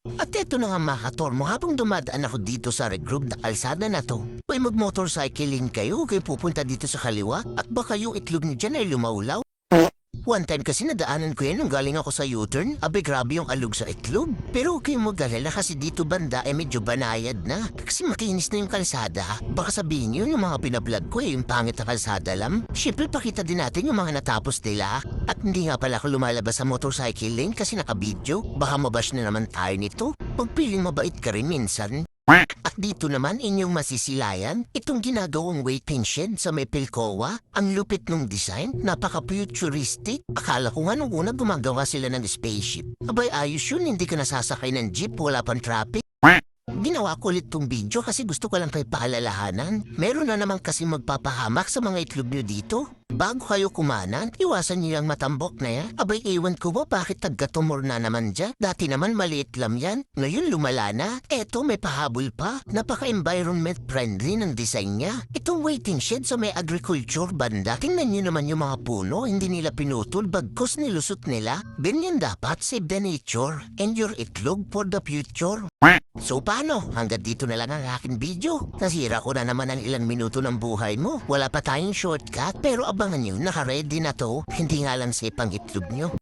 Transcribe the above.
At eto na nga mga katormo, habang dumadaan ako dito sa regroup na kalsada na to, may mag-motorcycling kayo, kayo pupunta dito sa kaliwa, at baka yung itlog niyo dyan ay lumaulaw. One time kasi nadaanan ko yan nung galing ako sa U-turn. Abe, grabe yung alog sa itlog. Pero huwag kayong mag-alala kasi dito banda ay medyo banayad na. Kasi makinis na yung kalsada. Baka sabihin nyo yung mga pinablog ko yung pangit na kalsada lang. Siyempre pakita din natin yung mga natapos nila. At hindi nga pala ako lumalabas sa motorcycle lane kasi nakabidyo. Baka mabash na naman tayo nito. Pagpiling mabait ka rin minsan. At dito naman inyong masisilayan, itong ginagawang waiting shed sa may Pilcoa, ang lupit ng design, napaka-futuristic. Akala ko nga nung una gumagawa sila ng spaceship. Abay ayos yun, hindi ka nasasakay ng jeep, wala pang traffic. Ginawa ko ulit tong video kasi gusto ko lang kayo paalalahanan. Meron na naman kasi magpapahamak sa mga itlog nyo dito. Bago kayo kumanan, iwasan niyo yung matambok na yan. Abay, ewan ko ba bakit tagkatumor na naman dyan? Dati naman maliit lang yan. Ngayon lumala na. Eto, may pahabol pa. Napaka-environment friendly ng design niya. Itong waiting shed sa may agriculture banda. Tingnan niyo naman yung mga puno. Hindi nila pinutol, bagkos nilusot nila. Ganyan dapat, save the nature. And your itlog for the future. So paano? Hanggang dito na lang ang aking video. Nasira ko na naman ang ilang minuto ng buhay mo. Wala pa tayong shortcut pero abangan nyo, naka-ready na to. Hindi nga lang safe ang itlog nyo.